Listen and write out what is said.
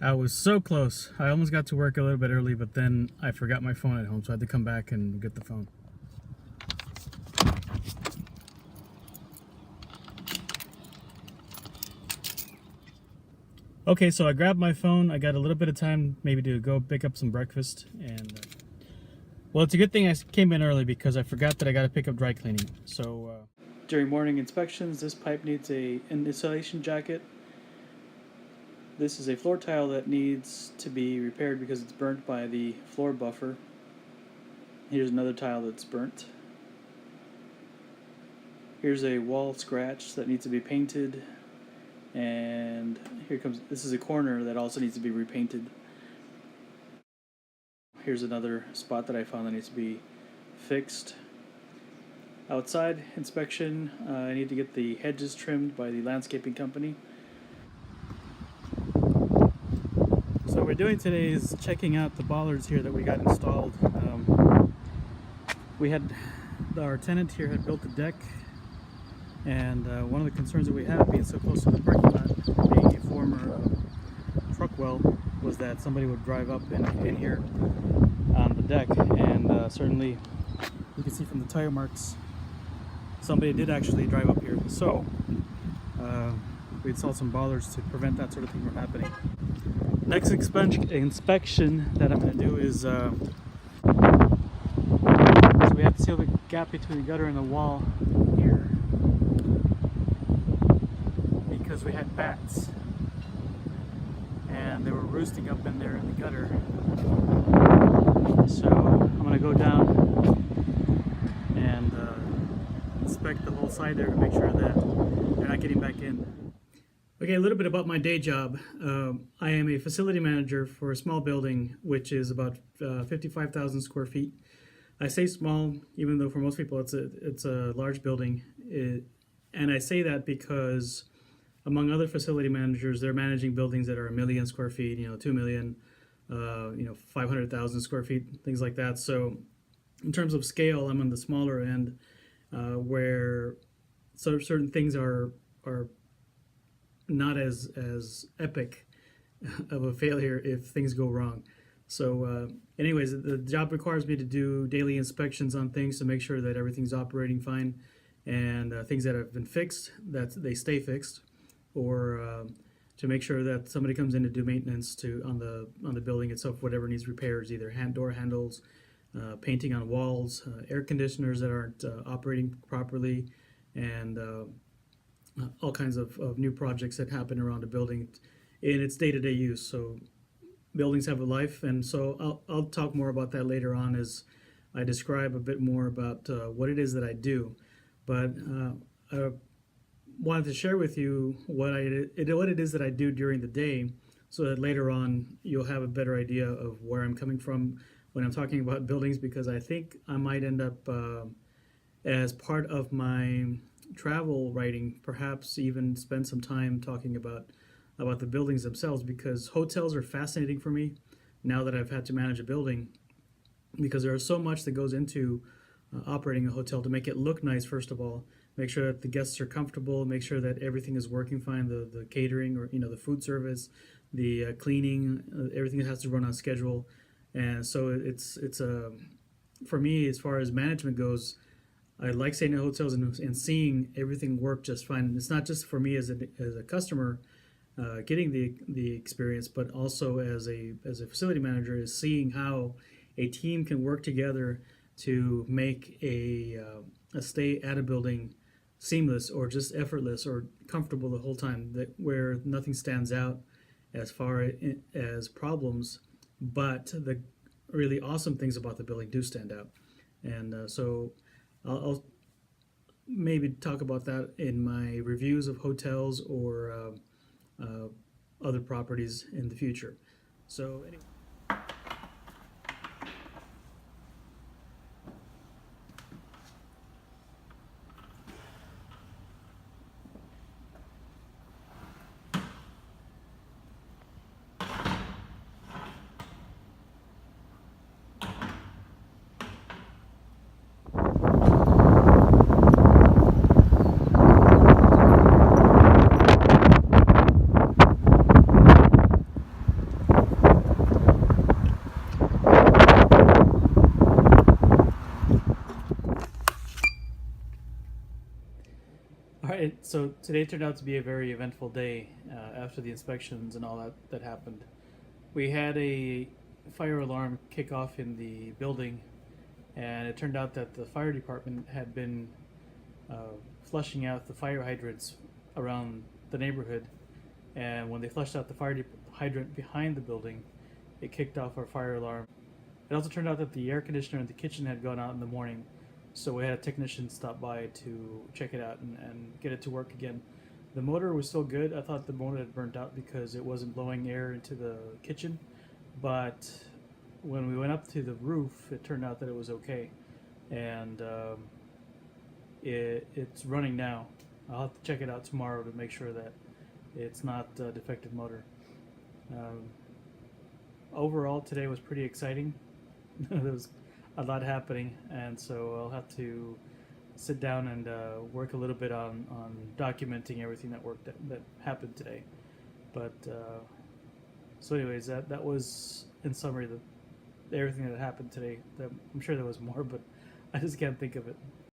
I was so close. I almost got to work a little bit early, but then I forgot my phone at home, so I had to come back and get the phone. Okay, so I grabbed my phone. I got a little bit of time maybe to go pick up some breakfast. And well, it's a good thing I came in early because I forgot that I got to pick up dry cleaning. So during morning inspections, this pipe needs an insulation jacket. This is a floor tile that needs to be repaired because it's burnt by the floor buffer. Here's another tile that's burnt. Here's a wall scratch that needs to be painted. And this is a corner that also needs to be repainted. Here's another spot that I found that needs to be fixed. Outside inspection, I need to get the hedges trimmed by the landscaping company. So what we're doing today is checking out the bollards here that we got installed. Our tenant here had built a deck, and one of the concerns that we have, being so close to the parking lot, being a former truck well, was that somebody would drive up in here on the deck, and certainly you can see from the tire marks somebody did actually drive up here. So we installed some bollards to prevent that sort of thing from happening. Next inspection that I'm going to do is so we have to seal the gap between the gutter and the wall here because we had bats and they were roosting up in there in the gutter. So I'm going to go down and inspect the whole side there to make sure that they're not getting back in. Okay, a little bit about my day job. I am a facility manager for a small building, which is about 55,000 square feet. I say small, even though for most people it's a large building. And I say that because, among other facility managers, they're managing buildings that are 1 million square feet, 2 million, 500,000 square feet, things like that. So, in terms of scale, I'm on the smaller end, where certain things are not as epic of a failure if things go wrong. So anyways, the job requires me to do daily inspections on things to make sure that everything's operating fine, and things that have been fixed, that they stay fixed, or to make sure that somebody comes in to do maintenance on the building itself, whatever needs repairs, either door handles, painting on walls, air conditioners that aren't operating properly, and all kinds of new projects that happen around a building in its day-to-day use. So buildings have a life, and so I'll talk more about that later on as I describe a bit more about what it is that I do. But I wanted to share with you what it is that I do during the day, so that later on you'll have a better idea of where I'm coming from when I'm talking about buildings, because I think I might end up as part of my travel writing, perhaps even spend some time talking about the buildings themselves, because hotels are fascinating for me now that I've had to manage a building, because there's so much that goes into operating a hotel to make it look nice. First of all, make sure that the guests are comfortable, make sure that everything is working fine, the catering, or the food service, the cleaning, everything has to run on schedule. And so it's for me, as far as management goes, I like staying in hotels and seeing everything work just fine. It's not just for me as a customer getting the experience, but also as a facility manager, is seeing how a team can work together to make a stay at a building seamless, or just effortless, or comfortable the whole time, where nothing stands out as far as problems, but the really awesome things about the building do stand out. And so I'll maybe talk about that in my reviews of hotels or other properties in the future. So anyway. All right, so today turned out to be a very eventful day after the inspections and all that happened. We had a fire alarm kick off in the building, and it turned out that the fire department had been uh, flushing out the fire hydrants around the neighborhood. And when they flushed out the hydrant behind the building, it kicked off our fire alarm. It also turned out that the air conditioner in the kitchen had gone out in the morning, so we had a technician stop by to check it out and get it to work again. The motor was still good. I thought the motor had burnt out because it wasn't blowing air into the kitchen, but when we went up to the roof, it turned out that it was okay, and it's running now. I'll have to check it out tomorrow to make sure that it's not a defective motor. Um, Overall, today was pretty exciting. There was a lot happening, and so I'll have to sit down and work a little bit on documenting everything that happened today. But so, anyways, that was in summary everything that happened today. I'm sure there was more, but I just can't think of it.